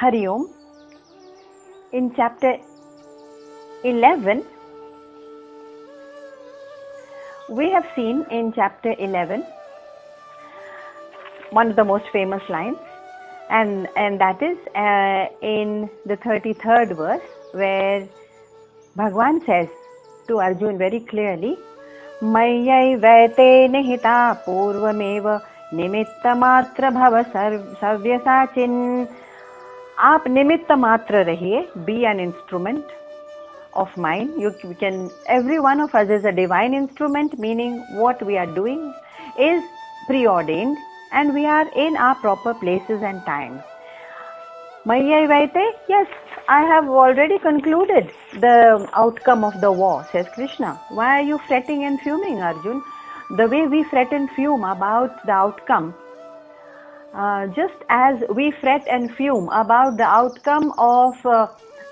Hari Om. In chapter 11, we have seen in chapter 11 one of the most famous lines, and that is in the 33rd verse, where Bhagwan says to Arjun very clearly, Mayyaivaite nihita purvameva nimitta matra bhava savyasachin. आप निमित्त मात्र रहिए, be an instrument of mine. Every one of us is a divine instrument, meaning what we are doing is preordained and we are in our proper places and times. Mayyaivaite, yes, I have already concluded the outcome of the war, says Krishna. Why are you fretting and fuming, Arjun? The way we fret and fume about the outcome, just as we fret and fume about the outcome of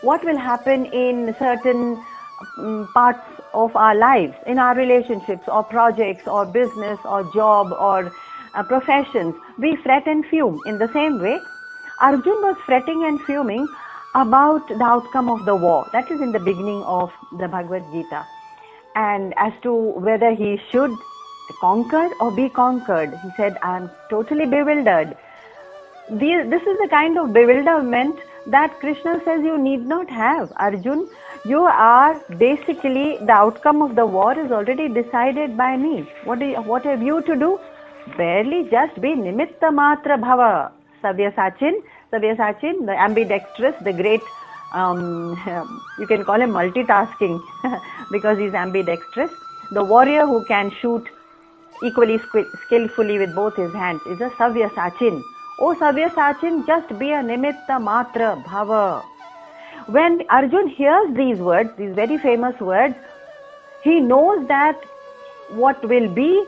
what will happen in certain parts of our lives, in our relationships or projects or business or job or professions, we fret and fume. In the same way, Arjun was fretting and fuming about the outcome of the war. That is in the beginning of the Bhagavad Gita. And as to whether he should conquer or be conquered, he said, I am totally bewildered. This is the kind of bewilderment that Krishna says you need not have. Arjun, you are basically, the outcome of the war is already decided by me. What have you to do? Barely just be nimitta matra bhava. Savyasachin, the ambidextrous, the great, you can call him multitasking because he's ambidextrous. The warrior who can shoot equally skillfully with both his hands is a Savyasachin. Oh Savyasachin, just be a nimitta matra bhava. When Arjun hears these words, these very famous words, he knows that what will be,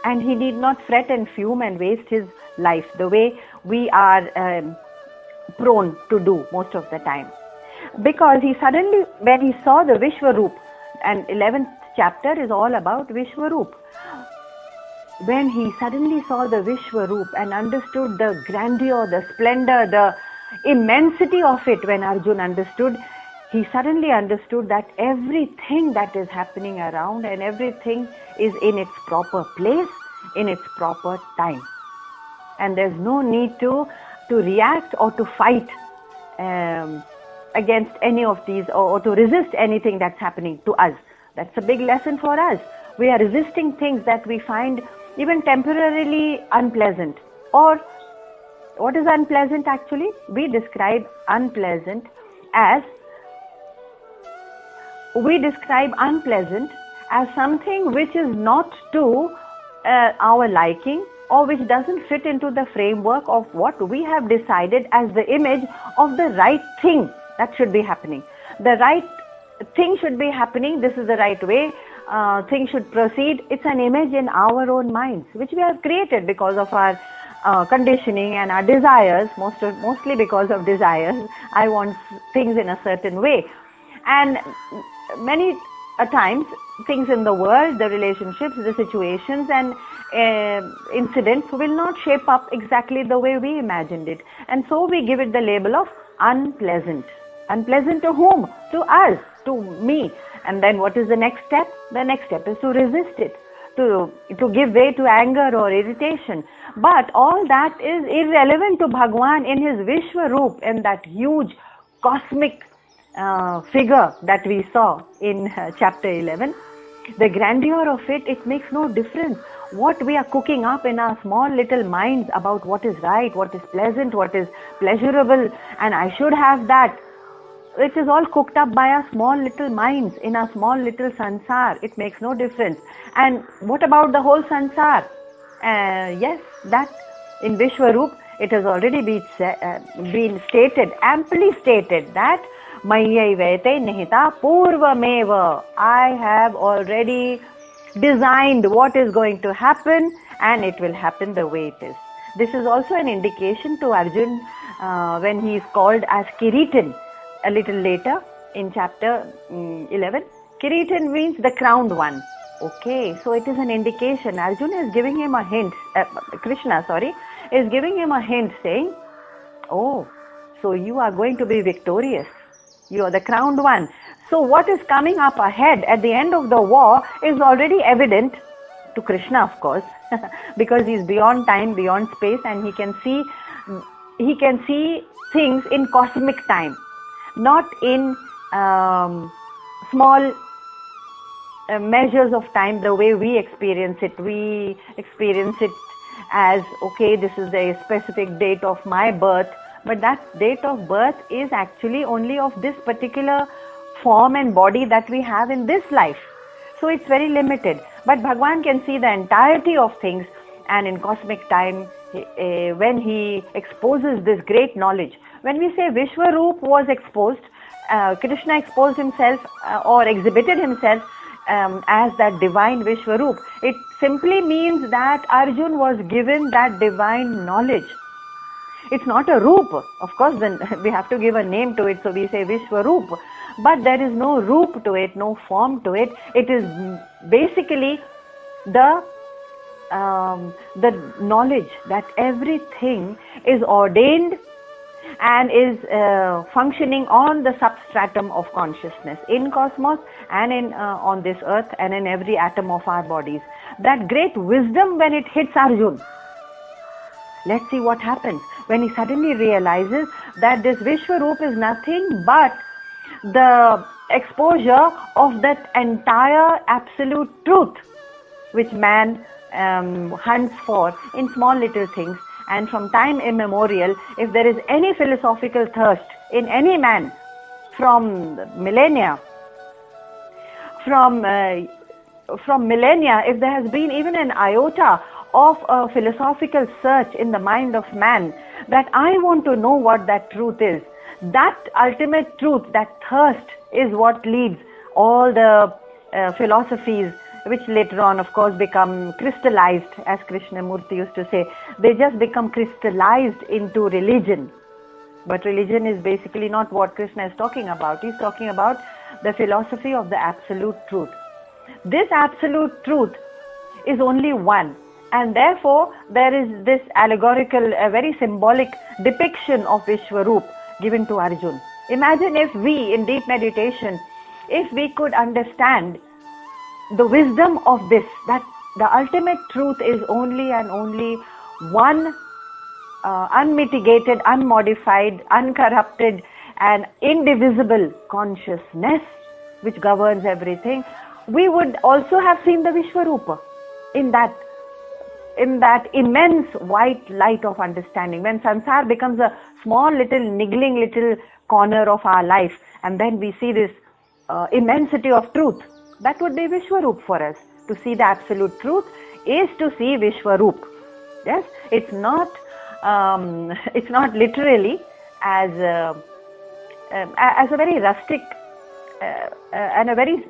and he need not fret and fume and waste his life the way we are prone to do most of the time. Because he suddenly, when he saw the Vishwaroop, and 11th chapter is all about Vishwaroop. When he suddenly saw the Vishwaroop and understood the grandeur, the splendor, the immensity of it, when Arjun understood, he suddenly understood that everything that is happening around and everything is in its proper place, in its proper time. And there's no need to react or to fight against any of these or to resist anything that's happening to us. That's a big lesson for us. We are resisting things that we find even temporarily unpleasant. Or what is unpleasant actually? We describe unpleasant as something which is not to our liking or which doesn't fit into the framework of what we have decided as the image of the right thing that should be happening. The right thing should be happening. This is the right way. Things should proceed. It's an image in our own minds, which we have created because of our conditioning and our desires, mostly because of desires. I want things in a certain way. And many times, things in the world, the relationships, the situations and incidents will not shape up exactly the way we imagined it. And so we give it the label of unpleasant. Unpleasant to whom? To us, to me. And then what is the next step? The next step is to resist it, to give way to anger or irritation. But all that is irrelevant to Bhagwan in his Vishwaroop, in that huge cosmic figure that we saw in chapter 11. The grandeur of it makes no difference. What we are cooking up in our small little minds about what is right, what is pleasant, what is pleasurable, and I should have that. It is all cooked up by our small little minds in our small little sansar. It makes no difference. And what about the whole sansar? Yes, that in Vishwaroop, it has already been stated, amply stated, that Mayyaivaite nihita purvameva. I have already designed what is going to happen and it will happen the way it is. This is also an indication to Arjun when he is called as Kiritan. A little later in chapter 11, Kiritan means the crowned one. Okay, so it is an indication. Arjuna is giving him a hint, Krishna is giving him a hint saying, oh, So you are going to be victorious. You are the crowned one. So what is coming up ahead at the end of the war is already evident to Krishna, of course, because he's beyond time, beyond space, and he can see things in cosmic time, not in small measures of time the way we experience it. We experience it as, okay, this is a specific date of my birth, but that date of birth is actually only of this particular form and body that we have in this life. So it's very limited. But Bhagwan can see the entirety of things, and in cosmic time, when he exposes this great knowledge. When we say Vishwaroop was exposed, Krishna exposed himself or exhibited himself as that divine Vishwaroop. It simply means that Arjun was given that divine knowledge. It's not a roop. Of course, then we have to give a name to it, so we say Vishwaroop. But there is no roop to it, no form to it. It is basically the knowledge that everything is ordained and is functioning on the substratum of consciousness in cosmos and in on this earth and in every atom of our bodies. That great wisdom, when it hits Arjun, let's see what happens when he suddenly realizes that this Vishwaroop is nothing but the exposure of that entire absolute truth which man hunts for in small little things. And from time immemorial, if there is any philosophical thirst in any man from millennia, if there has been even an iota of a philosophical search in the mind of man, that I want to know what that truth is, that ultimate truth, that thirst is what leads all the philosophies, which later on, of course, become crystallized, as Krishnamurti used to say. They just become crystallized into religion. But religion is basically not what Krishna is talking about. He's talking about the philosophy of the absolute truth. This absolute truth is only one. And therefore, there is this allegorical, a very symbolic depiction of Vishwaroop given to Arjun. Imagine if we, in deep meditation, if we could understand the wisdom of this, that the ultimate truth is only and only one unmitigated, unmodified, uncorrupted and indivisible consciousness which governs everything, we would also have seen the Vishwarupa in that immense white light of understanding. When sansar becomes a small little niggling little corner of our life, and then we see this immensity of truth, that would be Vishwaroop for us. To see the absolute truth is to see Vishwaroop. Yes, it's not literally as a very rustic and a very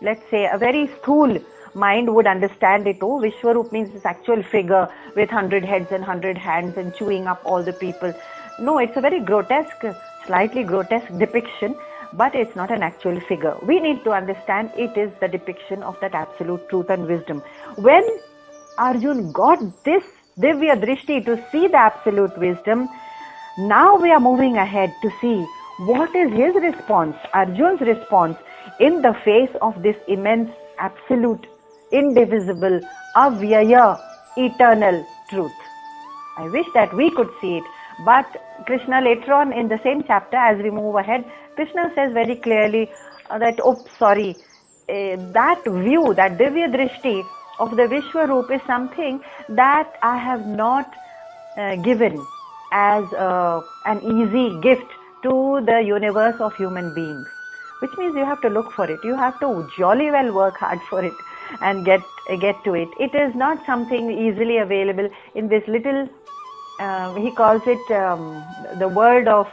let's say a very stool mind would understand it. Oh, Vishwaroop means this actual figure with 100 heads and 100 hands and chewing up all the people. No, it's a very grotesque, slightly grotesque depiction, but it's not an actual figure. We need to understand it is the depiction of that absolute truth and wisdom. When Arjun got this Divya Drishti to see the absolute wisdom, now we are moving ahead to see what is his response, Arjun's response, in the face of this immense, absolute, indivisible, avyaya, eternal truth. I wish that we could see it. But Krishna later on in the same chapter, as we move ahead, Krishna says very clearly that, that view, that Divya Drishti of the Vishwaroop is something that I have not given as an easy gift to the universe of human beings. Which means you have to look for it. You have to jolly well work hard for it and get to it. It is not something easily available in this little, he calls it the world of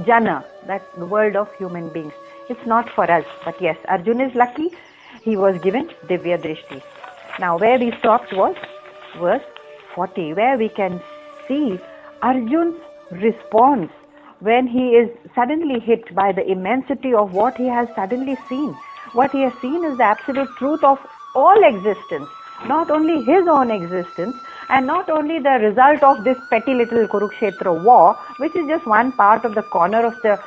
Jana, that's the world of human beings. It's not for us. But yes, Arjun is lucky. He was given Divya Drishti. Now where we stopped was verse 40, where we can see Arjun's response when he is suddenly hit by the immensity of what he has suddenly seen. What he has seen is the absolute truth of all existence, not only his own existence, and not only the result of this petty little Kurukshetra war, which is just one part of the corner of the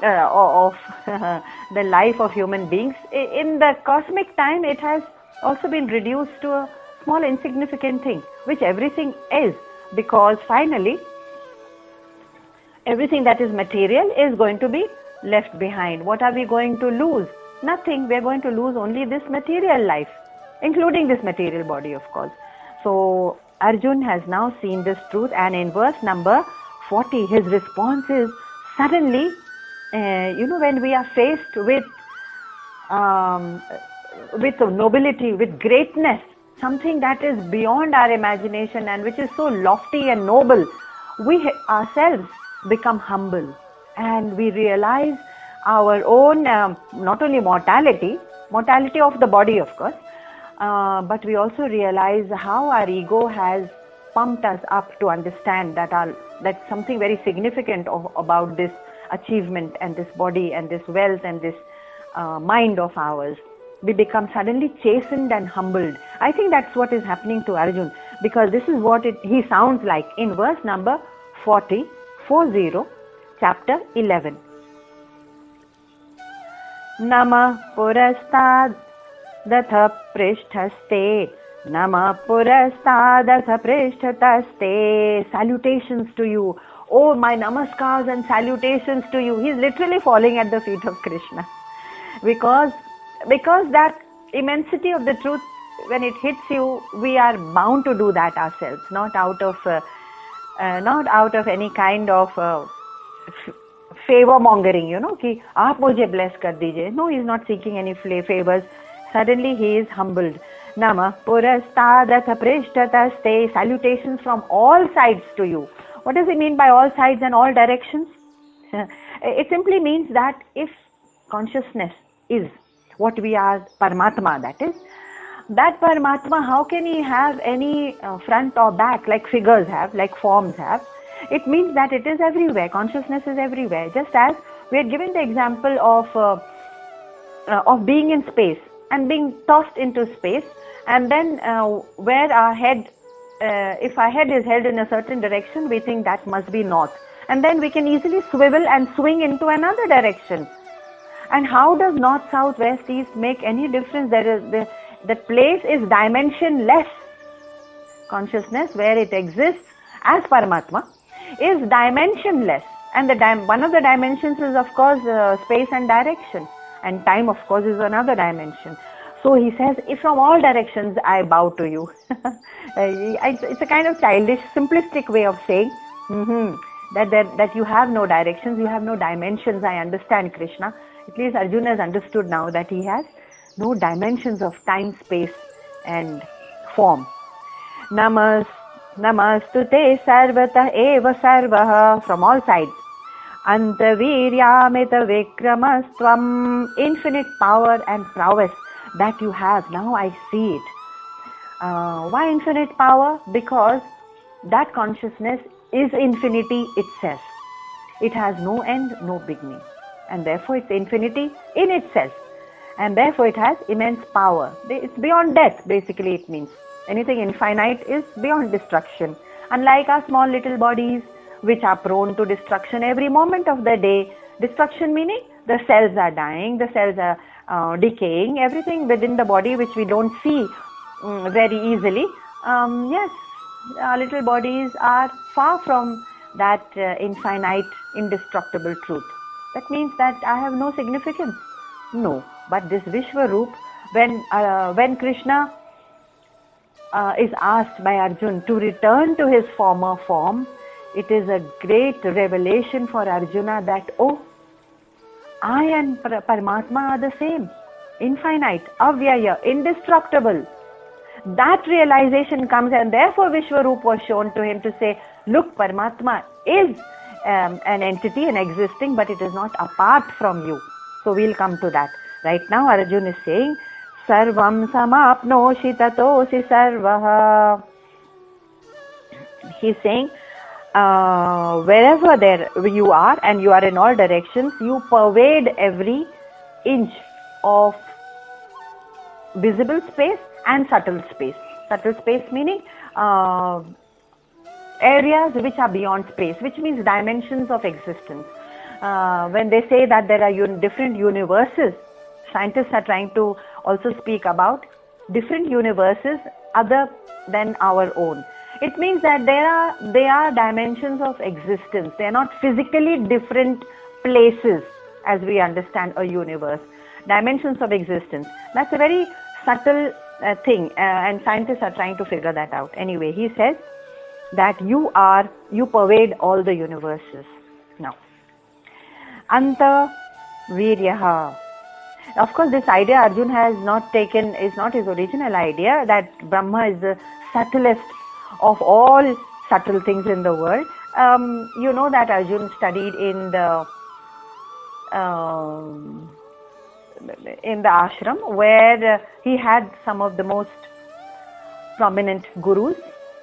the life of human beings. In the cosmic time, it has also been reduced to a small insignificant thing, which everything is, because finally everything that is material is going to be left behind. What are we going to lose? Nothing. We are going to lose only this material life, including this material body, of course. So Arjun has now seen this truth, and in verse number 40, his response is suddenly, when we are faced with nobility, with greatness, something that is beyond our imagination and which is so lofty and noble, we ourselves become humble, and we realize our own not only mortality of the body, of course, but we also realize how our ego has pumped us up to understand that something very significant about this achievement and this body and this wealth and this mind of ours. We become suddenly chastened and humbled. I think that's what is happening to Arjun, because this is what he sounds like in verse number 40, chapter 11. Nama purastad datha prishthaste, Nama purastad datha prishthaste. Salutations to you. Oh, my namaskars and salutations to you. He's literally falling at the feet of Krishna. Because that immensity of the truth, when it hits you, we are bound to do that ourselves, not out of any kind of favor mongering, ki aap mujhe bless kar dijiye. No, he is not seeking any favors. Suddenly he is humbled. Nama purastadata prishtataste. Salutations from all sides to you. What does it mean by all sides and all directions? It simply means that if consciousness is what we are, Paramatma, that Paramatma, how can he have any front or back like figures have, like forms have? It means that it is everywhere. Consciousness is everywhere. Just as we had given the example of being in space and being tossed into space, and then where our head, if our head is held in a certain direction, we think that must be north, and then we can easily swivel and swing into another direction. And how does north, south, west, east make any difference? The place is dimensionless. Consciousness, where it exists as Paramatma, is dimensionless. And one of the dimensions is, of course, space and direction. And time, of course, is another dimension. So he says, if from all directions I bow to you. It's a kind of childish, simplistic way of saying that you have no directions, you have no dimensions. I understand, Krishna. At least Arjuna has understood now that he has no dimensions of time, space and form. Namastute sarvata eva sarvaha, from all sides. Antaviryamita vikramastvam, infinite power and prowess that you have. Now I see it. Why infinite power? Because that consciousness is infinity itself. It has no end, no beginning. And therefore it's infinity in itself. And therefore it has immense power. It's beyond death, basically it means. Anything infinite is beyond destruction. Unlike our small little bodies, which are prone to destruction every moment of the day. Destruction meaning the cells are dying, the cells are decaying, everything within the body which we don't see very easily. Yes, our little bodies are far from that infinite, indestructible truth. That means that I have no significance. No, but this Vishwaroop, when Krishna is asked by Arjuna to return to his former form, it is a great revelation for Arjuna that, oh, I and Paramatma are the same, infinite, avyaya, indestructible. That realization comes, and therefore Vishwaroop was shown to him to say, look, Paramatma is an entity and existing, but it is not apart from you. So we'll come to that. Right now Arjuna is saying, Sarvam samapnoshi tatosi sarvaha. He's saying, wherever you are and you are in all directions, you pervade every inch of visible space and subtle space. Subtle space meaning uh, areas which are beyond space, which means dimensions of existence. When they say that there are different universes, scientists are trying to also speak about different universes other than our own. It means that they are dimensions of existence. They are not physically different places as we understand a universe. Dimensions of existence. That's a very subtle thing, and scientists are trying to figure that out. Anyway, he says that you pervade all the universes. Now, Anta Viryaha. Of course, this idea Arjun has not taken, is not his original idea, that Brahma is the subtlest of all subtle things in the world. You know that Arjun studied in the ashram where he had some of the most prominent gurus.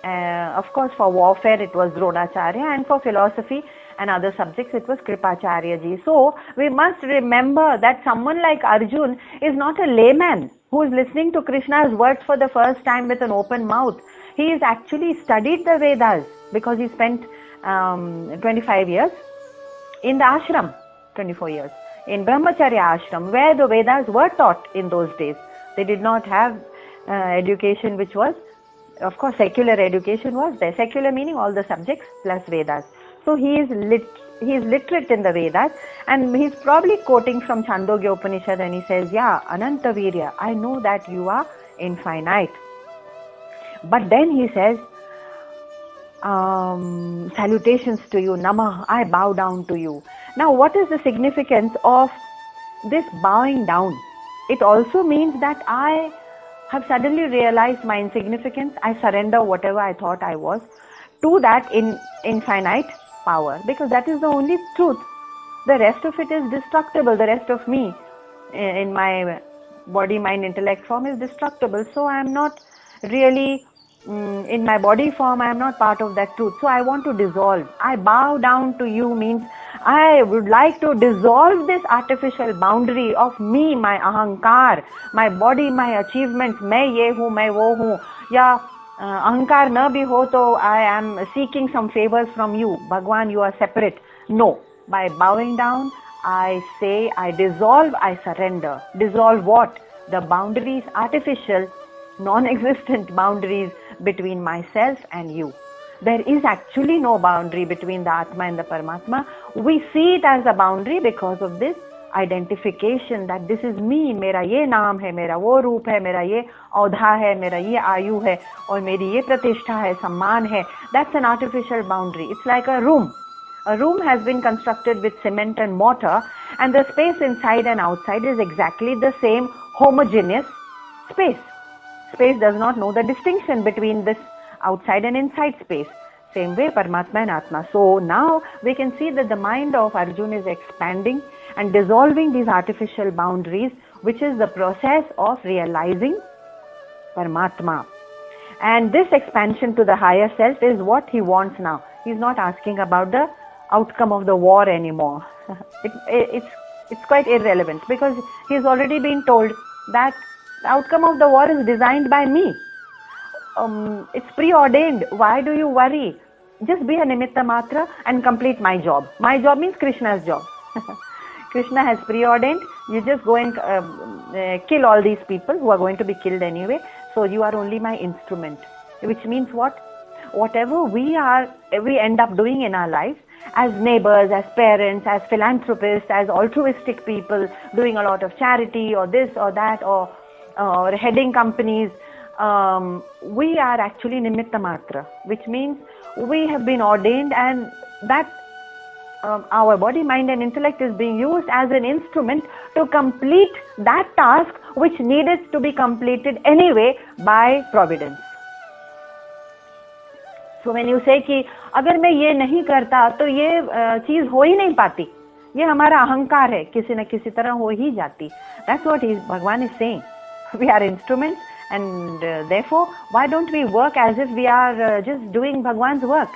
Of course, for warfare it was Dronacharya, and for philosophy and other subjects it was Kripacharya ji. So we must remember that someone like Arjun is not a layman who is listening to Krishna's words for the first time with an open mouth. He has actually studied the Vedas because he spent 25 years in the ashram, 24 years in Brahmacharya ashram, where the Vedas were taught in those days. They did not have education which was, of course, secular education was there. Secular meaning all the subjects plus Vedas. So he is literate in the Vedas, and he's probably quoting from Chandogya Upanishad, and he says, yeah, Ananta Virya, I know that you are infinite. But then he says, salutations to you, Namah, I bow down to you. Now, what is the significance of this bowing down? It also means that I have suddenly realized my insignificance. I surrender whatever I thought I was to that infinite power, because that is the only truth. The rest of it is destructible. The rest of me in my body, mind, intellect form is destructible. So I am not really in my body form. I am not part of that truth. So I want to dissolve. I bow down to you means I would like to dissolve this artificial boundary of me, my ahankar, my body, my achievements, मैं ये हूँ, मैं वो हूँ, या ahankar na bhi ho to I am seeking some favors from you. Bhagwan, you are separate. No. By bowing down, I say, I dissolve, I surrender. Dissolve what? The boundaries, artificial, non-existent boundaries between myself and you. There is actually no boundary between the Atma and the Paramatma. We see it as a boundary because of this identification that this is me, मेरा ये नाम है, मेरा वो रूप है, मेरा ये औधा है, मेरा ये आयु है, और मेरी ये प्रतिष्ठा है, सम्मान है. That's an artificial boundary. It's like a room. A room has been constructed with cement and mortar, and the space inside and outside is exactly the same homogeneous space. Space does not know the distinction between this outside and inside space. Same way, Paramatma and Atma. So now we can see that the mind of Arjuna is expanding and dissolving these artificial boundaries, which is the process of realizing Paramatma. And this expansion to the higher self is what he wants now. He's not asking about the outcome of the war anymore. It's quite irrelevant, because he's already been told that the outcome of the war is designed by me. It's preordained. Why do you worry? Just be a nimitta matra and complete my job. My job means Krishna's job. Krishna has preordained. You just go and kill all these people who are going to be killed anyway. So you are only my instrument. Which means what? Whatever we end up doing in our lives, as neighbors, as parents, as philanthropists, as altruistic people, doing a lot of charity or this or that, or heading companies, we are actually nimitta matra, which means we have been ordained, and that our body, mind and intellect is being used as an instrument to complete that task which needed to be completed anyway by providence. So when you say कि अगर मैं ये नहीं करता तो ये चीज हो ही नहीं पाती, ये हमारा अहंकार है, किसी न किसी तरह हो ही जाती. That's what Bhagwan is saying. We are instruments, and therefore why don't we work as if we are just doing Bhagwan's work?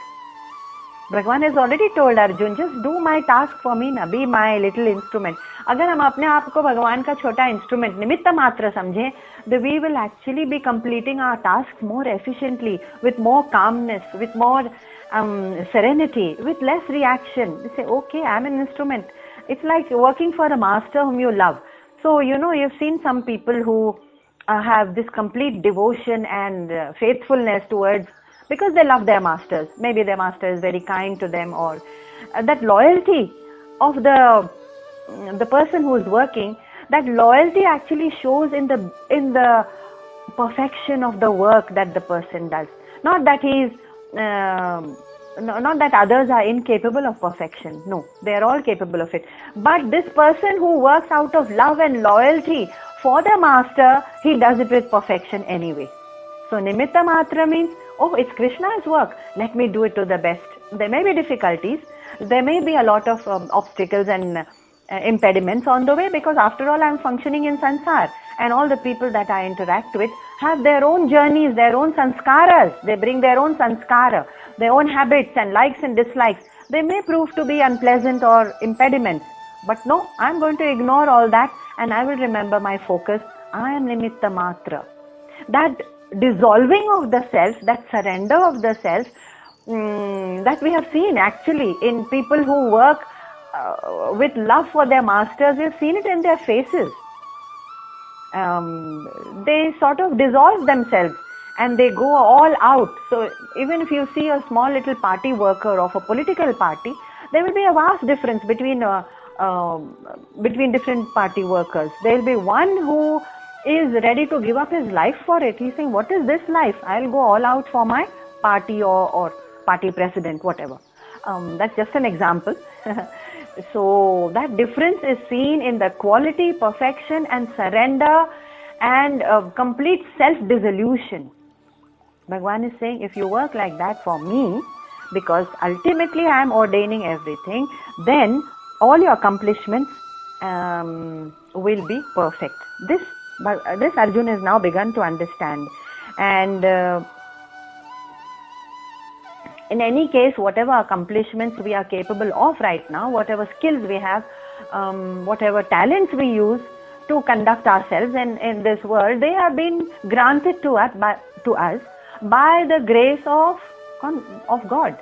Bhagwan has already told Arjun, just do my task for me, na, be my little instrument. अगर हम अपने आप को भगवान का छोटा instrument, निमित्त मात्र समझें, we will actually be completing our tasks more efficiently, with more calmness, with more serenity, with less reaction. We say, okay, I'm an instrument. It's like working for a master whom you love. So, you've seen some people who have this complete devotion and faithfulness towards, because they love their masters. Maybe their master is very kind to them, or that loyalty of the person who is working, that loyalty actually shows in the perfection of the work that the person does. Not that not that others are incapable of perfection. No, they are all capable of it. But this person who works out of love and loyalty for the master, he does it with perfection anyway. So nimitta matra means, oh, it's Krishna's work, let me do it to the best. There may be difficulties, there may be a lot of obstacles and impediments on the way, because after all, I'm functioning in sansar, and all the people that I interact with have their own journeys, their own sanskaras. They bring their own sanskara, their own habits and likes and dislikes. They may prove to be unpleasant or impediments, but no, I'm going to ignore all that, and I will remember my focus. I am nimitta matra. That dissolving of the self, that surrender of the self, that we have seen actually in people who work with love for their masters. We've seen it in their faces. They sort of dissolve themselves and they go all out. So even if you see a small little party worker of a political party, there will be a vast difference between different party workers. There will be one who is ready to give up his life for it. He's saying, what is this life? I'll go all out for my party or party president, whatever. That's just an example. So that difference is seen in the quality, perfection and surrender and complete self-dissolution. Bhagwan is saying, if you work like that for me, because ultimately I am ordaining everything, then all your accomplishments will be perfect. This Arjuna has now begun to understand. And in any case, whatever accomplishments we are capable of right now, whatever skills we have, whatever talents we use to conduct ourselves in this world, they have been granted to us by the grace of God.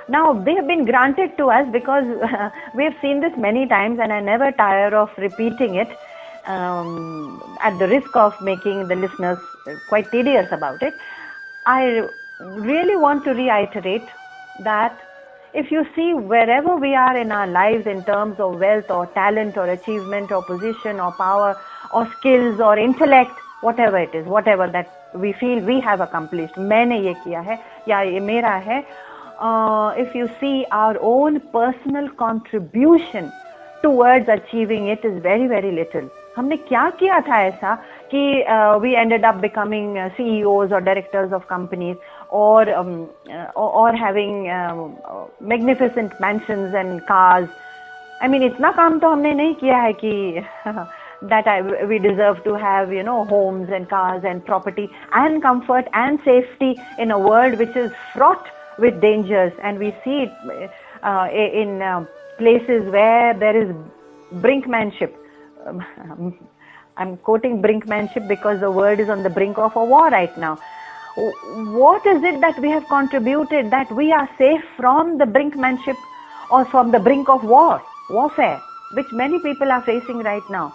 Now, they have been granted to us because we have seen this many times, and I never tire of repeating it at the risk of making the listeners quite tedious about it. I really want to reiterate that if you see wherever we are in our lives in terms of wealth or talent or achievement or position or power or skills or intellect, whatever it is, whatever that we feel we have accomplished, मैंने ये किया है या ये मेरा है, if you see our own personal contribution towards achieving it is very, very little. हमने क्या किया था ऐसा कि we ended up becoming CEOs or directors of companies or having magnificent mansions and cars. I mean, इतना काम तो हमने नहीं किया है कि we deserve to have, homes and cars and property and comfort and safety in a world which is fraught with dangers. And we see it in places where there is brinkmanship. I'm quoting brinkmanship because the world is on the brink of a war right now. What is it that we have contributed that we are safe from the brinkmanship or from the brink of warfare, which many people are facing right now?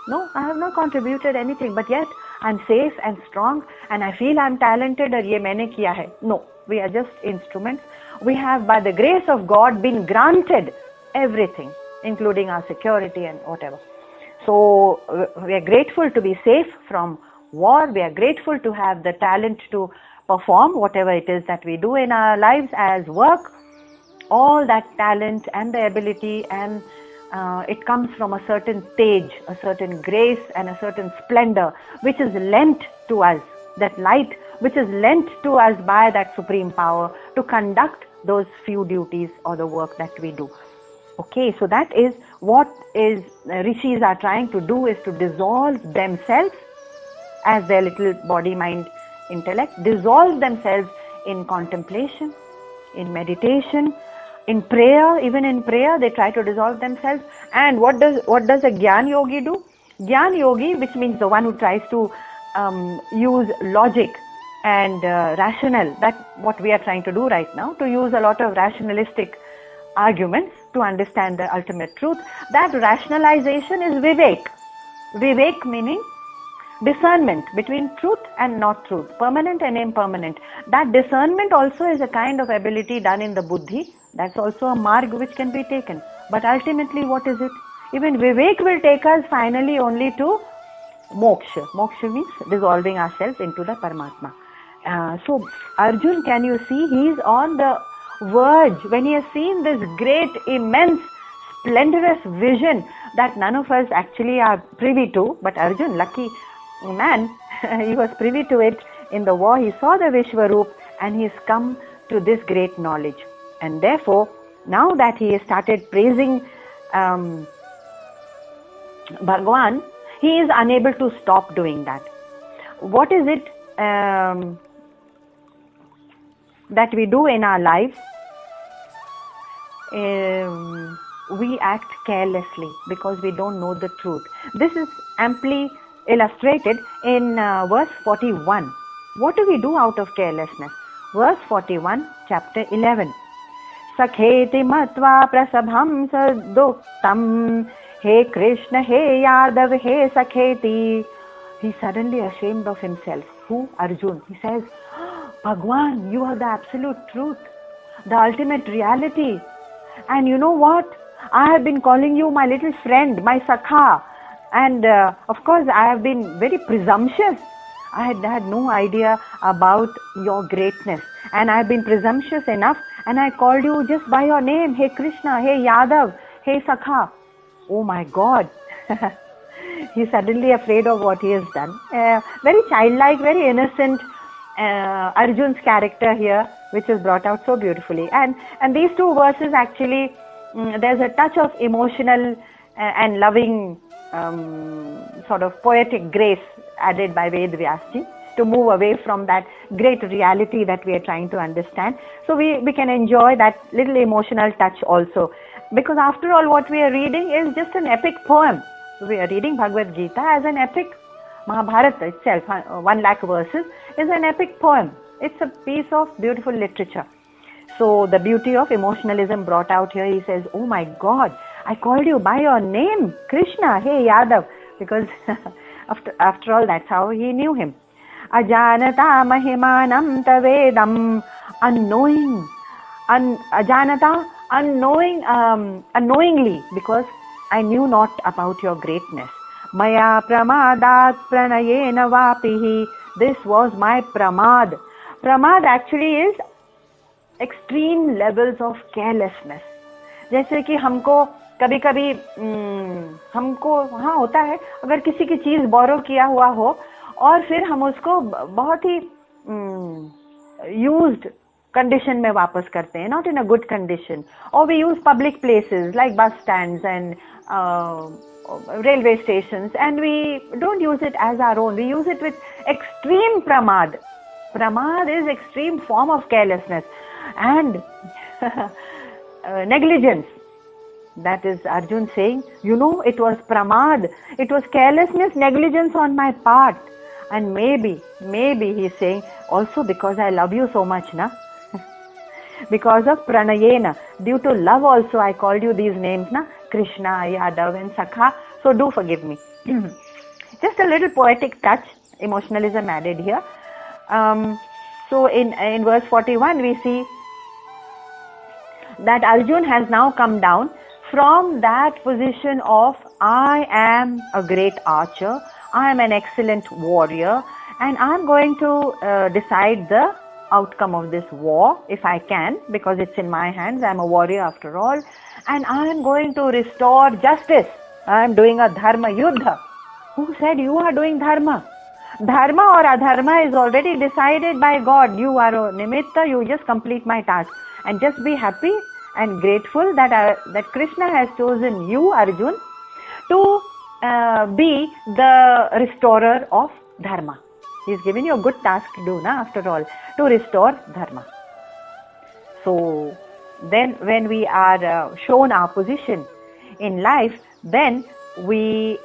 No, I have not contributed anything, but yet I'm safe and strong and I feel I'm talented or ye maine kiya hai. No, we are just instruments. We have, by the grace of God, been granted everything, including our security and whatever. So we are grateful to be safe from war. We are grateful to have the talent to perform whatever it is that we do in our lives as work. All that talent and the ability, and it comes from a certain stage, a certain grace and a certain splendor which is lent to us, that light which is lent to us by that supreme power to conduct those few duties or the work that we do. Okay, so that is what rishis are trying to do, is to dissolve themselves as their little body, mind, intellect, dissolve themselves in contemplation, in meditation, In prayer, even in prayer, they try to dissolve themselves. And what does a Gyan Yogi do? Gyan Yogi, which means the one who tries to use logic and rational, that's what we are trying to do right now, to use a lot of rationalistic arguments to understand the ultimate truth. That rationalization is Vivek. Vivek meaning discernment between truth and not truth, permanent and impermanent. That discernment also is a kind of ability done in the buddhi. That's also a marg which can be taken. But ultimately, what is it? Even Vivek will take us finally only to moksha. Moksha means dissolving ourselves into the Paramatma. So Arjun, can you see, he is on the verge when he has seen this great, immense, splendorous vision that none of us actually are privy to. But Arjun, lucky man, he was privy to it in the war. He saw the Vishwaroop and he has come to this great knowledge. And therefore, now that he has started praising Bhagwan, he is unable to stop doing that. What is it that we do in our life? We act carelessly because we don't know the truth. This is amply illustrated in verse 41. What do we do out of carelessness? Verse 41, chapter 11. Sakheti matva prasabham saduktam He Krishna, He Yadav, He Sakheti. He's suddenly ashamed of himself. Who? Arjun. He says, Bhagwan, you are the absolute truth, the ultimate reality. And you know what? I have been calling you my little friend, my Sakha. And of course, I have been very presumptuous. I had no idea about your greatness. And I have been presumptuous enough. And I called you just by your name. Hey Krishna, hey Yadav, hey Sakha. Oh my God. He's suddenly afraid of what he has done. Very childlike, very innocent Arjun's character here, which is brought out so beautifully. And these two verses actually, there's a touch of emotional and loving sort of poetic grace added by Ved Vyasji to move away from that great reality that we are trying to understand. So we can enjoy that little emotional touch also. Because after all, what we are reading is just an epic poem. We are reading Bhagavad Gita as an epic. Mahabharata itself, 1 lakh verses, is an epic poem. It's a piece of beautiful literature. So the beauty of emotionalism brought out here, he says, oh my God, I called you by your name, Krishna, hey Yadav, because after all, that's how he knew him. Ajanata mahimanam tavedam, unknowingly, because I knew not about your greatness. Maya pramadat pranayena vapihi. This was my pramad. Pramad actually is extreme levels of carelessness. जैसे कि हमको कभी कभी हमको हाँ होता है, अगर किसी की चीज बोरो किया हुआ हो और फिर हम उसको बहुत ही used condition में वापस करते हैं, not in a good condition, or we use public places like bus stands and railway stations, and we don't use it as our own. We use it with extreme pramad. Pramad is extreme form of carelessness and negligence. That is Arjun saying, you know, it was pramad, it was carelessness, negligence on my part. And maybe he's saying, also because I love you so much, na? Because of pranayena, due to love also I called you these names, na? Krishna, Yadav and Sakha. So do forgive me. Just a little poetic touch, emotionalism added here. So in verse 41 we see that Arjun has now come down from that position of I am a great archer, I am an excellent warrior, and I am going to decide the outcome of this war if I can, because it's in my hands. I am a warrior after all, and I am going to restore justice. I am doing a dharma yuddha. Who said you are doing dharma? Dharma or adharma is already decided by God. You are a nimitta, you just complete my task. And just be happy and grateful that Krishna has chosen you, Arjun, to be the restorer of dharma. He's given you a good task to do, na, after all, to restore dharma. So then when we are shown our position in life, then we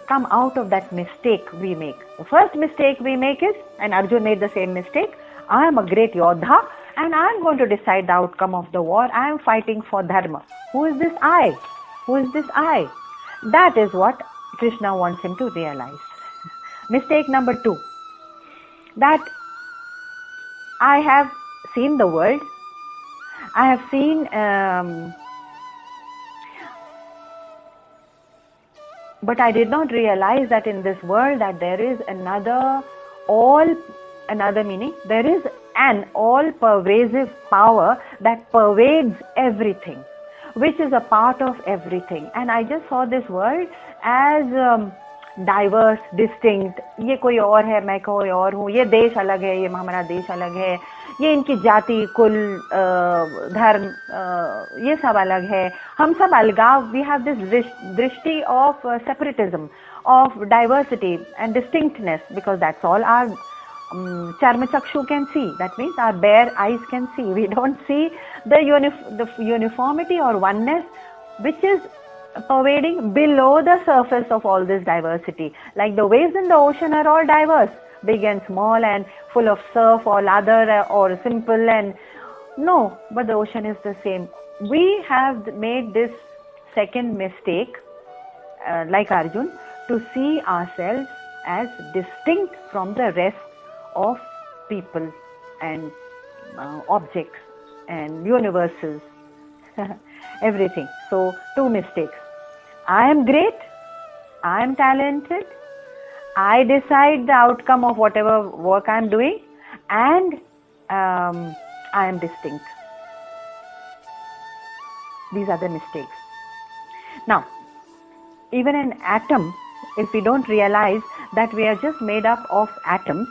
come out of that mistake we make. The first mistake we make is, and Arjun made the same mistake, I am a great Yodha and I am going to decide the outcome of the war. I am fighting for Dharma. Who is this I? Who is this I? That is what Krishna wants him to realize. Mistake number 2, that I have seen the world. I have seen, but I did not realize that in this world that there is another meaning. There is an all-pervasive power that pervades everything, which is a part of everything. And I just saw this world as diverse, distinct. ये कोई और है, मैं कोई और हूँ. ये देश अलग है, ये हमारा देश अलग है. ये इनकी जाति, कुल, धर्म, ये सब अलग है. हम सब अलगाव. We have this drishti of separatism, of diversity and distinctness, because that's all our charma chakshu can see. That means our bare eyes can see. We don't see the uniformity or oneness which is pervading below the surface of all this diversity. Like the waves in the ocean are all diverse, big and small and full of surf or lather or simple, and no, but the ocean is the same. We have made this second mistake, like Arjun, to see ourselves as distinct from the rest of people and objects and universes, everything. So 2 mistakes. I am great, I am talented, I decide the outcome of whatever work I am doing, and I am distinct. These are the mistakes. Now, even an atom, if we don't realize that we are just made up of atoms,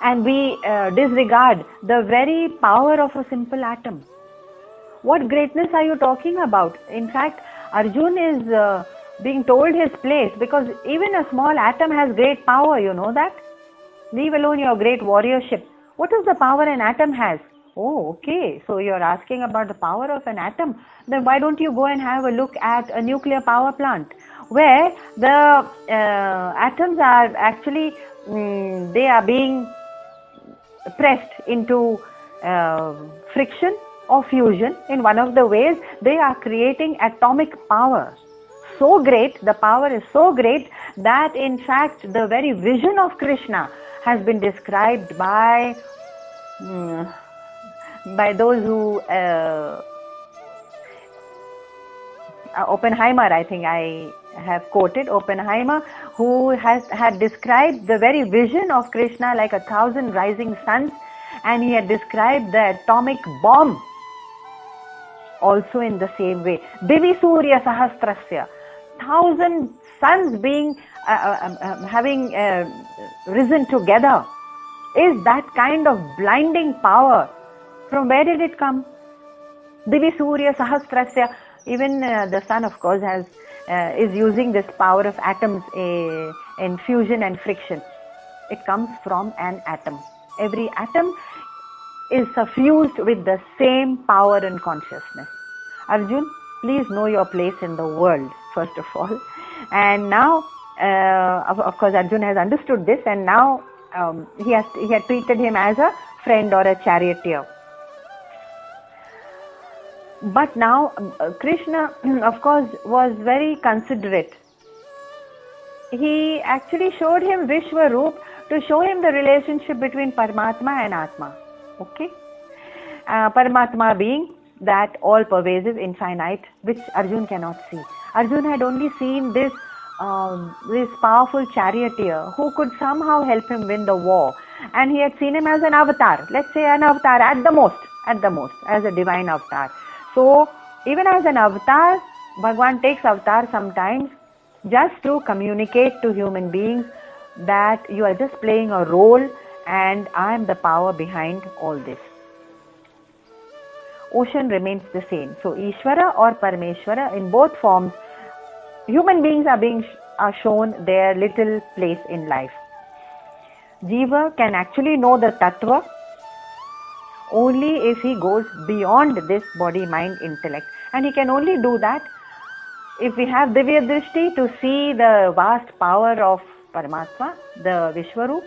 and we disregard the very power of a simple atom, what greatness are you talking about? In fact, Arjun is being told his place, because even a small atom has great power, you know that? Leave alone your great warriorship. What is the power an atom has? Oh, okay. So you're asking about the power of an atom. Then why don't you go and have a look at a nuclear power plant, where the atoms are actually, they are being pressed into friction or fusion. In one of the ways, they are creating atomic power. So great, the power is so great that in fact the very vision of Krishna has been described by those who Oppenheimer, I think I have quoted Oppenheimer, who had described the very vision of Krishna like 1,000 rising suns, and he had described the atomic bomb also in the same way. Divi Surya Sahasrasya, 1,000 suns being having risen together. Is that kind of blinding power? From where did it come? Divi Surya Sahasrasya. Even the sun, of course, is using this power of atoms in fusion and friction. It comes from an atom. Every atom is suffused with the same power and consciousness. Arjun, please know your place in the world, first of all. And now, of course, Arjun has understood this, and now he had treated him as a friend or a charioteer. But now Krishna, of course, was very considerate. He actually showed him Vishwaroop to show him the relationship between Paramatma and Atma. Okay? Paramatma being that all-pervasive, infinite, which Arjun cannot see. Arjun had only seen this powerful charioteer who could somehow help him win the war. And he had seen him as an avatar. Let's say an avatar at the most, as a divine avatar. So, even as an avatar, Bhagwan takes avatar sometimes just to communicate to human beings that you are just playing a role and I am the power behind all this. Ocean remains the same. So, Ishvara or Parameshwara, in both forms, human beings are shown their little place in life. Jiva can actually know the tattva only if he goes beyond this body, mind, intellect. And he can only do that if we have Divya Drishti to see the vast power of Paramatma, the Vishwarup,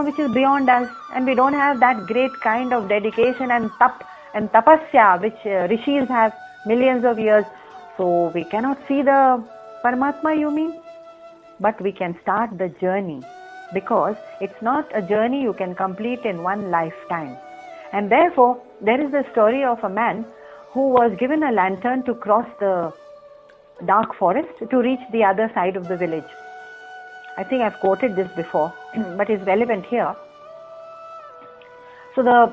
which is beyond us, and we don't have that great kind of dedication and tapasya which rishis have millions of years, so we cannot see the Paramatma, you mean? But we can start the journey, because it's not a journey you can complete in one lifetime. And therefore there is the story of a man who was given a lantern to cross the dark forest to reach the other side of the village. I think I've quoted this before, but it's relevant here. So the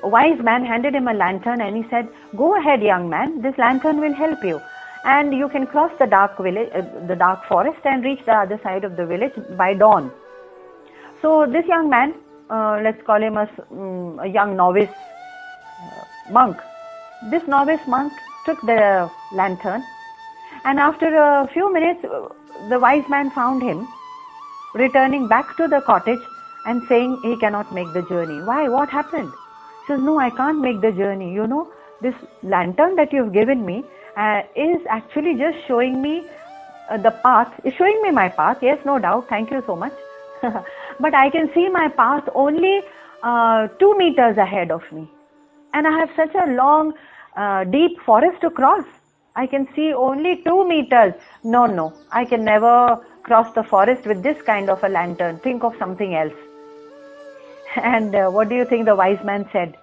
wise man handed him a lantern and he said, "Go ahead, young man, this lantern will help you. And you can cross the dark village, the dark forest, and reach the other side of the village by dawn." So this young man, let's call him a young novice monk. This novice monk took the lantern, and after a few minutes, the wise man found him returning back to the cottage and saying he cannot make the journey. Why? What happened? He says, "No, I can't make the journey. You know, this lantern that you've given me is actually just showing me the path. Is showing me my path. Yes, no doubt. Thank you so much. But I can see my path only 2 meters ahead of me. And I have such a long, deep forest to cross. I can see only 2 meters. No, I can never cross the forest with this kind of a lantern. Think of something else." And what do you think the wise man said?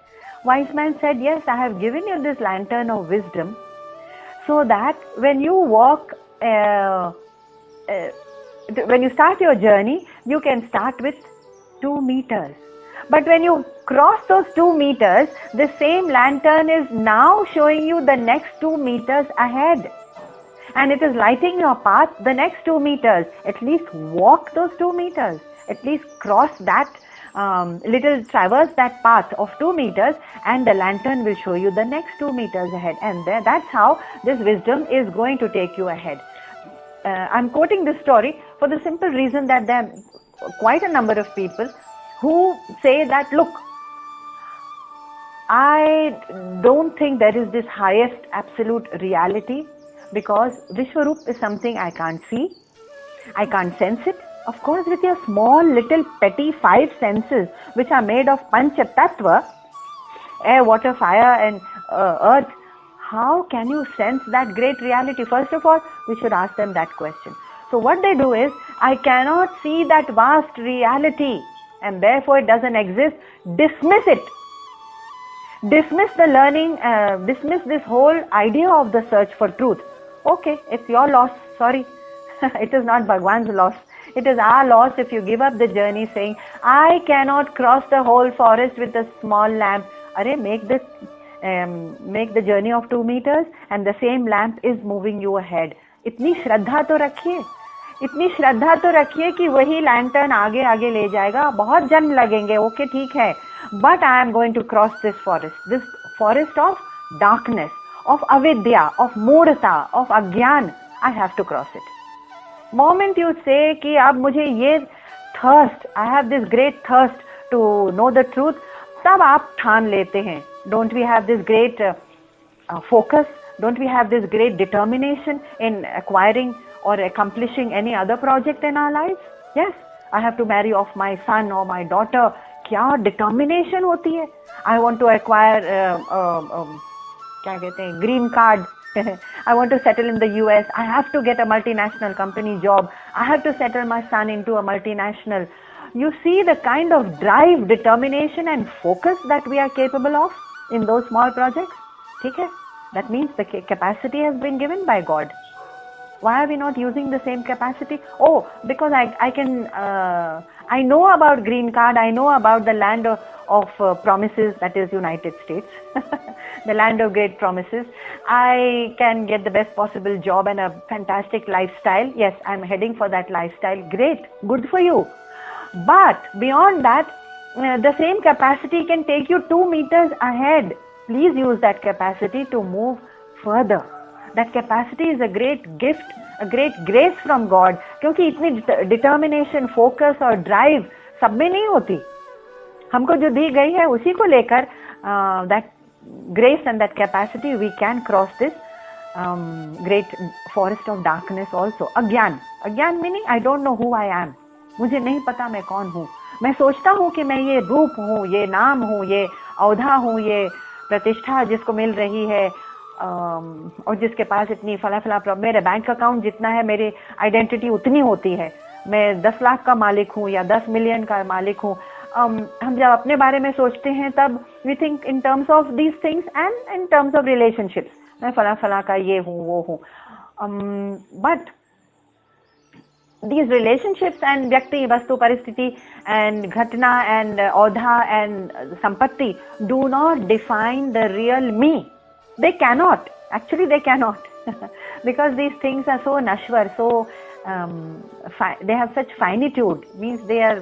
Wise man said, "Yes, I have given you this lantern of wisdom, so that when you walk, when you start your journey, you can start with 2 meters. But when you cross those 2 meters, the same lantern is now showing you the next 2 meters ahead. And it is lighting your path the next 2 meters. At least walk those 2 meters. At least cross that traverse that path of 2 meters, and the lantern will show you the next 2 meters ahead. And that's how this wisdom is going to take you ahead." I'm quoting this story for the simple reason that there are quite a number of people who say that, "Look, I don't think there is this highest absolute reality, because Vishwarup is something I can't see, I can't sense it." Of course, with your small little petty 5 senses, which are made of Pancha Tattva, air, water, fire and earth, how can you sense that great reality? First of all, we should ask them that question. So what they do is, "I cannot see that vast reality and therefore it doesn't exist." Dismiss it. Dismiss the learning, dismiss this whole idea of the search for truth. Okay, it's your loss, sorry. It is not Bhagwan's loss. It is our loss if you give up the journey saying, "I cannot cross the whole forest with a small lamp." Arey, make the journey of 2 meters and the same lamp is moving you ahead. इतनी श्रद्धा तो रखिए कि वही lantern आगे आगे ले जाएगा. बहुत जन्म लगेंगे, ओके ठीक है, but I am going to cross this forest of darkness, of avidya, of murta, of agyan. I have to cross it. Moment you say कि अब मुझे ये thirst, I have this great thirst to know the truth, तब आप ठान लेते हैं. Don't we have this great focus? Don't we have this great determination in acquiring or accomplishing any other project in our lives? Yes, I have to marry off my son or my daughter. क्या determination होती है. I want to acquire क्या कहते हैं, green card. I want to settle in the US. I have to get a multinational company job. I have to settle my son into a multinational. You see the kind of drive, determination and focus that we are capable of in those small projects. ठीक है? That means the capacity has been given by God. Why are we not using the same capacity? Oh, because I know about green card. I know about the land of promises, that is United States, the land of great promises. I can get the best possible job and a fantastic lifestyle. Yes, I'm heading for that lifestyle. Great, good for you. But beyond that, the same capacity can take you 2 meters ahead. Please use that capacity to move further. That capacity is a great gift, a great grace from God. क्योंकि इतनी determination, focus और drive सब में नहीं होती. हमको जो दी गई है उसी को लेकर that grace and that capacity we can cross this great forest of darkness also. अज्ञान meaning I don't know who I am. मुझे नहीं पता मैं कौन हूँ. मैं सोचता हूँ कि मैं ये रूप हूँ, ये नाम हूँ, ये औधा हूँ, ये प्रतिष्ठा जिसको मिल रही है और जिसके पास इतनी फला मेरे बैंक अकाउंट जितना है मेरी आइडेंटिटी उतनी होती है. मैं 10 लाख का मालिक हूँ या 10 मिलियन का मालिक हूँ. हम जब अपने बारे में सोचते हैं तब we think in terms of these things and in terms of relationships. मैं फला का ये हूँ वो हूँ. But these relationships and vyakti, vastu, paristhiti and ghatna and audha and sampatti do not define the real me. They cannot. Actually, they cannot. Because these things are so nashwar, so they have such finitude. Means they are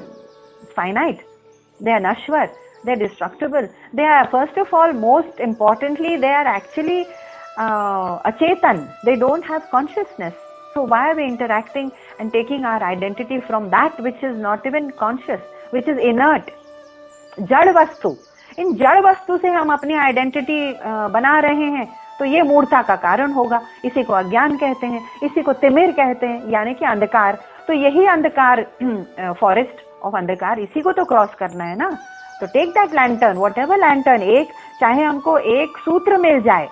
finite. They are nashwar. They are destructible. They are, first of all, most importantly, they are actually achetan. They don't have consciousness. So why are we interacting and taking our identity from that which is not even conscious, which is inert? जड़ वस्तु. इन जड़ वस्तु से हम अपनी identity बना रहे हैं तो ये मूर्छा का कारण होगा. इसी को अज्ञान कहते हैं, इसी को तिमिर कहते हैं, यानी कि अंधकार. तो यही अंधकार, फॉरेस्ट ऑफ अंधकार, इसी को तो क्रॉस करना है ना. तो take that lantern, whatever lantern, एक चाहे हमको एक सूत्र मिल जाए,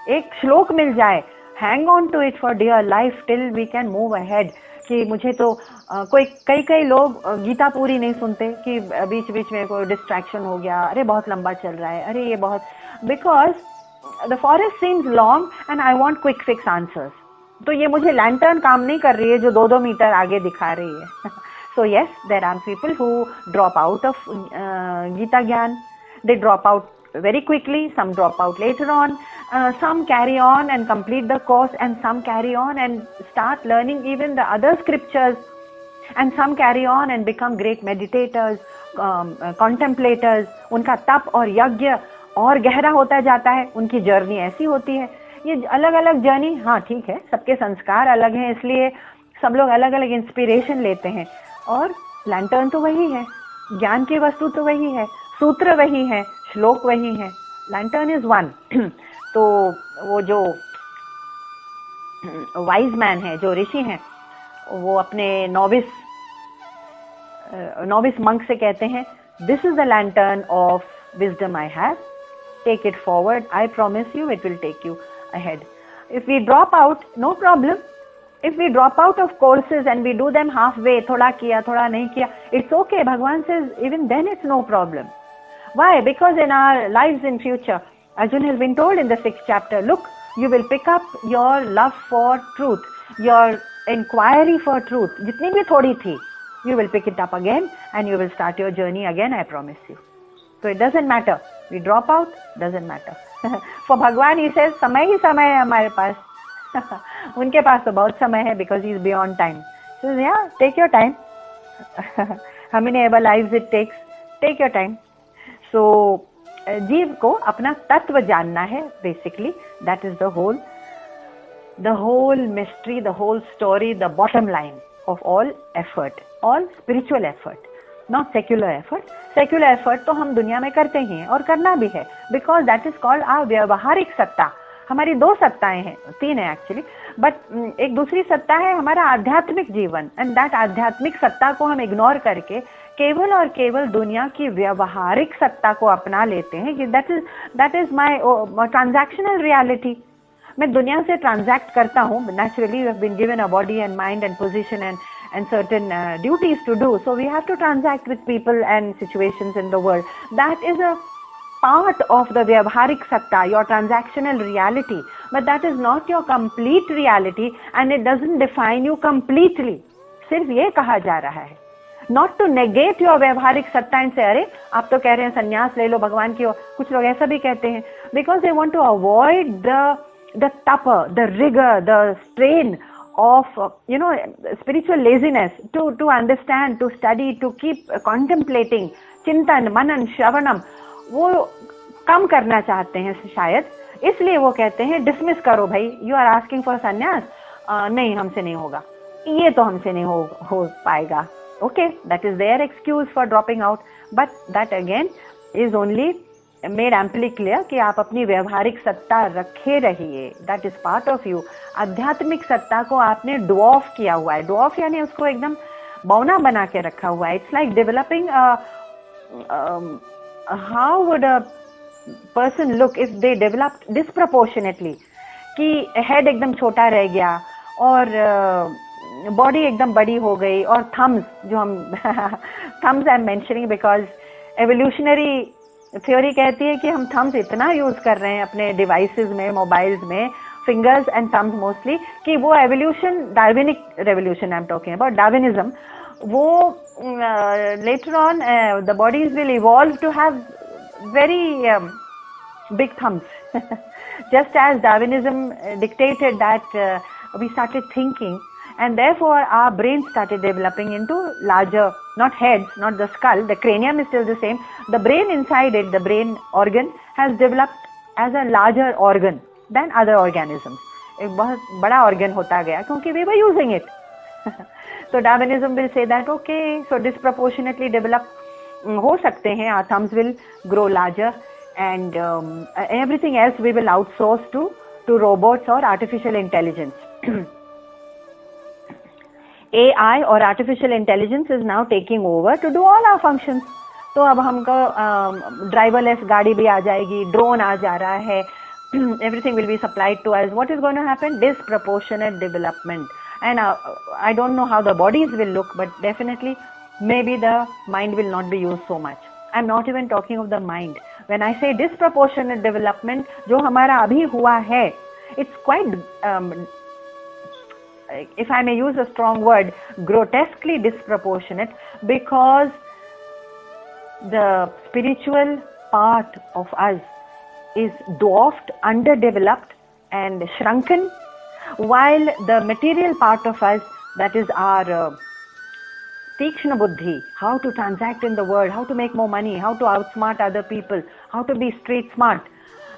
एक श्लोक मिल जाए, hang on to it for dear life till we can move ahead. कि मुझे तो कई लोग गीता पूरी नहीं सुनते कि बीच बीच में कोई डिस्ट्रैक्शन हो गया, अरे बहुत लंबा चल रहा है, अरे ये बहुत, because the forest seems long and I want quick fix answers. तो ये मुझे लैंटर्न काम नहीं कर रही है जो 2-2 मीटर आगे दिखा रही है. So yes, there are people who drop out of Gita Gyan. They drop out very quickly, some drop out later on, some carry on and complete the course, and some carry on and start learning even the other scriptures, and some carry on and become great meditators, contemplators. उनका तप और यज्ञ और गहरा होता जाता है. उनकी जर्नी ऐसी होती है. ये अलग अलग जर्नी, हाँ ठीक है, सबके संस्कार अलग हैं, इसलिए सब लोग अलग अलग इंस्पिरेशन लेते हैं. और लैंटर्न तो वही है, ज्ञान की वस्तु तो वही है, सूत्र वही है, श्लोक वही है. Lantern is one. तो वो जो वाइज मैन है, जो ऋषि हैं, वो अपने नॉविस मंक से कहते हैं, this is the lantern of wisdom I have, take it forward, I promise you it will take you ahead. If we drop out, no problem. If we drop out of courses and we do them halfway, थोड़ा किया थोड़ा नहीं किया, it's okay. Bhagavan says even then it's no problem. Why? Because in our lives in future, Arjuna has been told in the 6th chapter, look, you will pick up your love for truth, your inquiry for truth, jitni bhi thodi thi, you will pick it up again and you will start your journey again, I promise you. So it doesn't matter. We drop out, doesn't matter. For Bhagavan, he says, समय ही समय है हमारे पास. उनके पास तो बहुत समय है, because he is beyond time. So yeah, take your time. How many ever lives it takes? Take your time. So जीव को अपना तत्व जानना है. Basically, that is the whole mystery, the whole story, the bottom line of all effort, all spiritual effort, not secular effort. Secular effort तो हम दुनिया में करते ही हैं और करना भी है, because that is called our व्यवहारिक सत्ता. हमारी 2 सत्ताएं हैं, 3 है एक्चुअली, बट एक दूसरी सत्ता है हमारा आध्यात्मिक जीवन. एंड दैट आध्यात्मिक सत्ता को हम इग्नोर करके केवल और केवल दुनिया की व्यवहारिक सत्ता को अपना लेते हैं कि that is my transactional reality. मैं दुनिया से ट्रांजैक्ट करता हूँ. Naturally we have been given a body and mind and position and certain duties to do, so we have to transact with people and situations in the world. That is a part of the vyavaharik satta, your transactional reality, but that is not your complete reality and it doesn't define you completely. सिर्फ ये कहा जा रहा है, not to negate your vyavaharik satta and say, अरे आप तो कह रहे हैं संन्यास ले लो भगवान की ओर. कुछ लोग ऐसा भी कहते हैं, because they want to avoid the tapa, the rigor, the strain of spiritual laziness, to understand, to study, to keep contemplating, चिंतन मनन श्रवणम, वो कम करना चाहते हैं शायद. इसलिए वो कहते हैं डिसमिस करो भाई, यू आर आस्किंग फॉर संन्यास, नहीं हमसे नहीं होगा, ये तो हमसे नहीं हो पाएगा. Okay, that is their excuse for dropping out. but that again is only made amply clear कि आप अपनी व्यवहारिक सत्ता रखे रहिए, that is part of you. आध्यात्मिक सत्ता को आपने dwarf किया हुआ है. Dwarf यानी उसको एकदम बौना बना के रखा हुआ है. It's like developing how would a person look if they developed disproportionately, कि head एकदम छोटा रह गया और body एकदम बड़ी हो गई, और thumbs जो हम thumbs I'm mentioning because evolutionary theory कहती है कि हम thumbs इतना यूज कर रहे हैं अपने devices में, mobiles में, fingers and thumbs mostly, कि वो evolution, Darwinic revolution I'm talking about, Darwinism, वो later on the bodies will evolve to have very big thumbs. Just as Darwinism dictated that we started thinking, and therefore our brain started developing into larger, not heads, not the skull, the cranium is still the same, the brain inside it, the brain organ has developed as a larger organ than other organisms. एक बहुत बड़ा organ होता गया क्योंकि we were using it. So Darwinism will say that okay, so disproportionately develop हो सकते हैं, our thumbs will grow larger, and everything else we will outsource to robots or artificial intelligence. AI or artificial intelligence is now taking over to do all our functions. तो अब हमको driverless गाड़ी भी आ जाएगी, drone आ जा रहा है, everything will be supplied to us. What is going to happen? Disproportionate development. And I don't know how the bodies will look, but definitely maybe the mind will not be used so much. I'm not even talking of the mind. When I say disproportionate development, जो हमारा अभी हुआ है, it's quite, if I may use a strong word, grotesquely disproportionate, because the spiritual part of us is dwarfed, underdeveloped and shrunken, while the material part of us, that is our Tikshna Buddhi, how to transact in the world, how to make more money, how to outsmart other people, how to be street smart,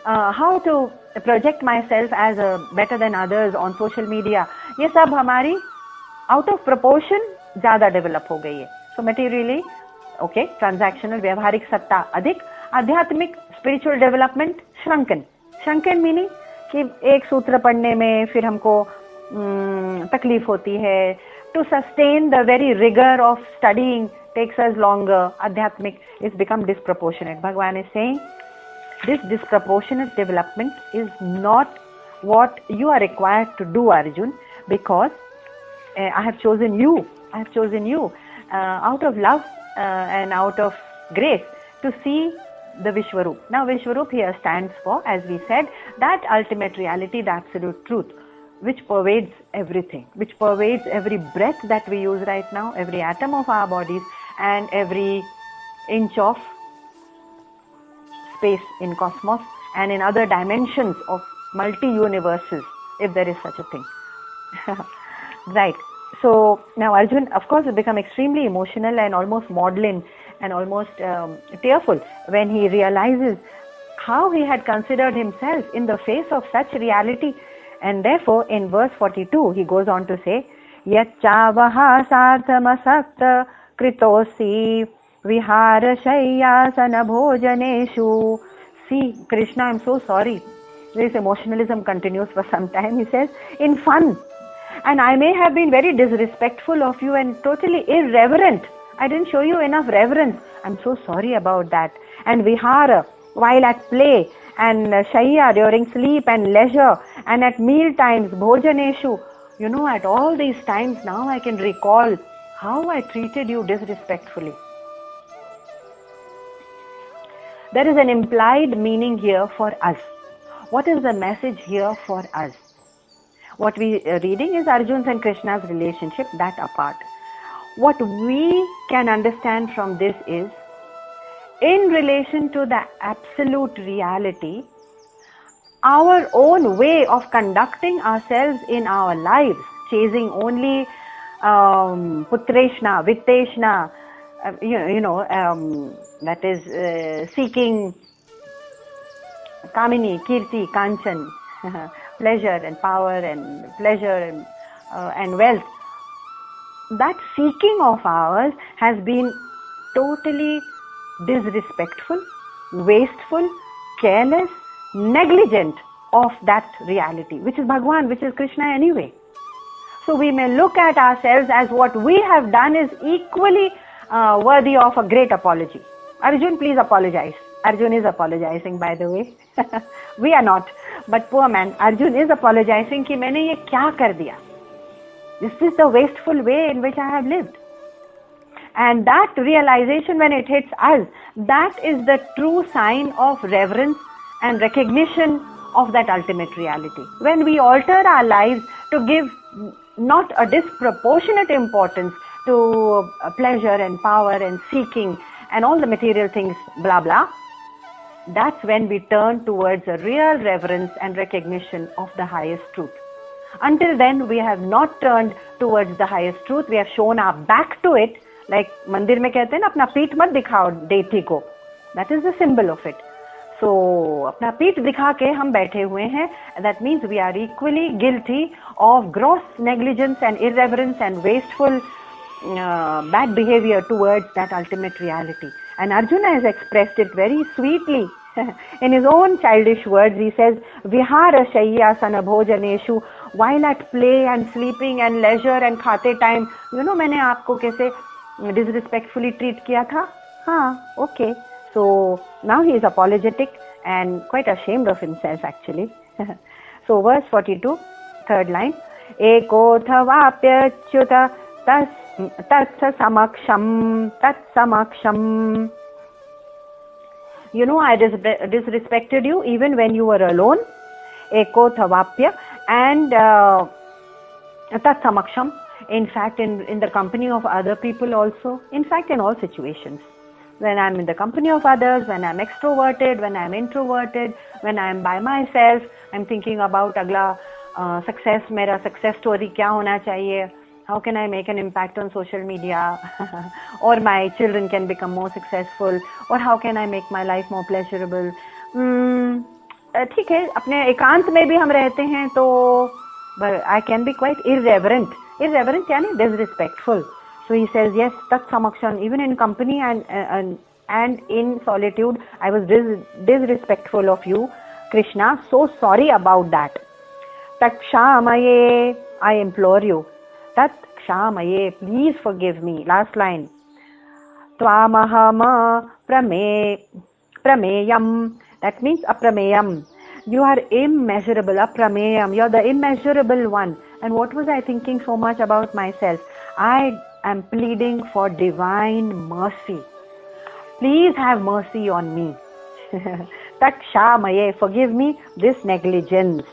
how to project myself as better than others on social media, ये सब हमारी out of proportion ज़्यादा develop हो गई है. So materially, okay, transactional, व्यवहारिक सत्ता अधिक, आध्यात्मिक spiritual development shrunken. Shrunken meaning कि एक सूत्र पढ़ने में फिर हमको तकलीफ होती है. To sustain the very rigor of studying takes us longer. Adhyatmic is become disproportionate. Bhagavan is saying this disproportionate development is not what you are required to do, Arjun, because I have chosen you. I have chosen you out of love and out of grace to see the Vishwaroop. Now Vishwaroop here stands for, as we said, that ultimate reality, the absolute truth, which pervades everything, which pervades every breath that we use right now, every atom of our bodies, and every inch of space in cosmos and in other dimensions of multi-universes, if there is such a thing. Right. So now Arjun, of course, has become extremely emotional and almost maudlin and almost tearful when he realizes how he had considered himself in the face of such reality. And therefore, in verse 42, he goes on to say, Yachavaha sarthamasakta kritosi vihara shayyasana bhojaneshu. See, Krishna, I'm so sorry. This emotionalism continues for some time. He says, in fun. And I may have been very disrespectful of you and totally irreverent. I didn't show you enough reverence. I'm so sorry about that. And vihara, while at play, and shayya during sleep and leisure, and at meal times, bhojaneshu. You know, at all these times now I can recall how I treated you disrespectfully. There is an implied meaning here for us. What is the message here for us? What we are reading is Arjun's and Krishna's relationship, that apart. What we can understand from this is, in relation to the absolute reality, our own way of conducting ourselves in our lives, chasing only putreshna, vitteshna, that is seeking kamini, kirti, kanchan, pleasure and power and pleasure and wealth. That seeking of ours has been totally disrespectful, wasteful, careless, negligent of that reality, which is Bhagwan, which is Krishna anyway. So we may look at ourselves as what we have done is equally worthy of a great apology. Arjun, please apologize. Arjun is apologizing, by the way. We are not. But poor man, Arjun is apologizing कि मैंने ये क्या कर दिया. This is the wasteful way in which I have lived. And that realization, when it hits us, that is the true sign of reverence and recognition of that ultimate reality. When we alter our lives to give not a disproportionate importance to pleasure and power and seeking and all the material things, blah, blah, that's when we turn towards a real reverence and recognition of the highest truth. Until then, we have not turned towards the highest truth. We have shown our back to it. Like मंदिर में कहते हैं ना, अपना पीठ मत दिखाओ देवती को. That is the symbol of it. So अपना पीठ दिखा के हम बैठे हुए हैं. That means we are equally guilty of gross negligence and irreverence and wasteful bad behavior towards that ultimate reality. And Arjuna has expressed it very sweetly. In his own childish words, he says, Vihara Shayya Sanabhojaneshu, while at play and sleeping and leisure and khate time, you know, मैंने आपको कैसे disrespectfully treat kiya tha? Okay. So now he is apologetic and quite ashamed of himself actually. So verse 42, third line. Eko thavaapyachyuta tatsa samaksham. You know, I disrespected you even when you were alone. Eko thavaapya and tat samaksham. In fact, in the company of other people also. In fact, in all situations. When I'm in the company of others, when I'm extroverted, when I'm introverted, when I'm by myself, I'm thinking about agla success, mera success story kya hona chahiye? How can I make an impact on social media? Or my children can become more successful? Or how can I make my life more pleasurable? ठीक है, अपने एकांत में भी हम रहते हैं तो I can be quite irreverent. Irreverent यानी disrespectful. So he says, yes, tat samakshan, even in company and in solitude, I was disrespectful of you, Krishna. So sorry about that. Tat kshamaye, I implore you. Tat kshamaye, please forgive me. Last line. Tvamahama prameyam. That means aprameyam. You are immeasurable, aprameyam. You are the immeasurable one. And what was I thinking so much about myself? I am pleading for divine mercy. Please have mercy on me. Takshamaye, forgive me this negligence.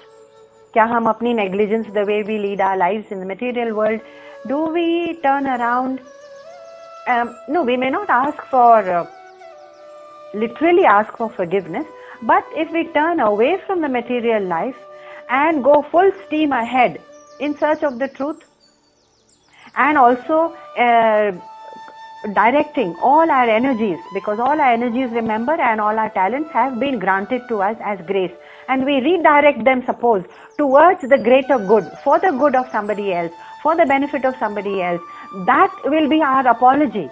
Kya hum apni negligence, the way we lead our lives in the material world, do we turn around? No, we may not ask for, literally ask for forgiveness, but if we turn away from the material life and go full steam ahead in search of the truth, and also directing all our energies, because all our energies, remember, and all our talents have been granted to us as grace, and we redirect them, suppose, towards the greater good, for the good of somebody else, for the benefit of somebody else, that will be our apology.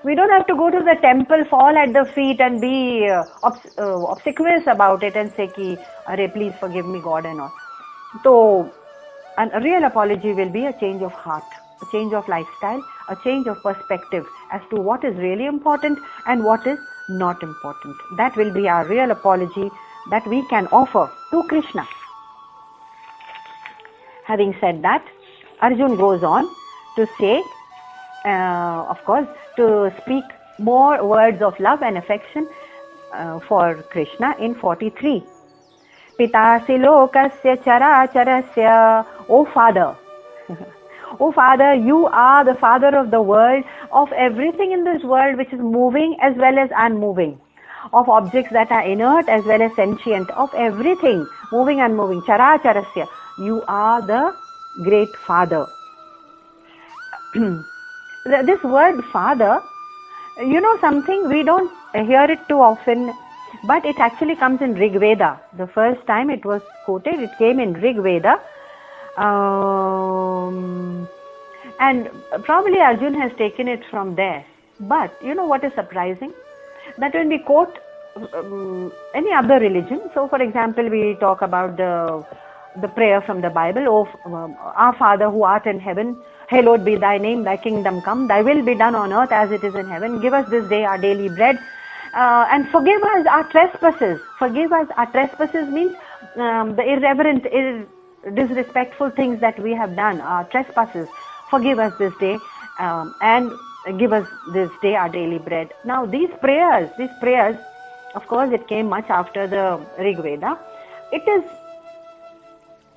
We don't have to go to the temple, fall at the feet and be obsequious about it and say ki, Arey, please forgive me, God, and all. So a real apology will be a change of heart, a change of lifestyle, a change of perspective as to what is really important and what is not important. That will be our real apology that we can offer to Krishna. Having said that, Arjun goes on to say, of course, to speak more words of love and affection for Krishna in 43. Pitasi lokasya characharasya. O Father, O Father, you are the Father of the world, of everything in this world which is moving as well as unmoving, of objects that are inert as well as sentient, of everything moving and unmoving. Characharasya. You are the great Father. This word Father, you know something, we don't hear it too often, but it actually comes in Rig Veda. The first time it was quoted, it came in Rig Veda. And probably Arjun has taken it from there. But you know what is surprising? That when we quote any other religion, so for example, we talk about the prayer from the Bible, our Father who art in heaven, hallowed be thy name, thy kingdom come, thy will be done on earth as it is in heaven. Give us this day our daily bread, and forgive us our trespasses. Forgive us our trespasses means the irreverent, disrespectful things that we have done, our trespasses. Forgive us this day, and give us this day our daily bread. Now these prayers, of course, it came much after the Rig Veda. It is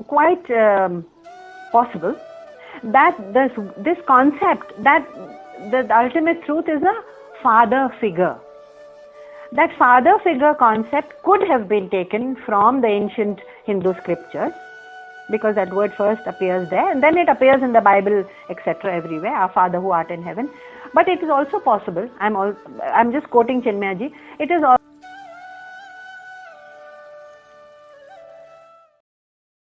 quite possible that this concept, that the ultimate truth is a father figure. That father figure concept could have been taken from the ancient Hindu scriptures, because that word first appears there and then it appears in the Bible, etc., everywhere, our Father who art in heaven. But it is also possible, I'm just quoting Chinmayaji, it is also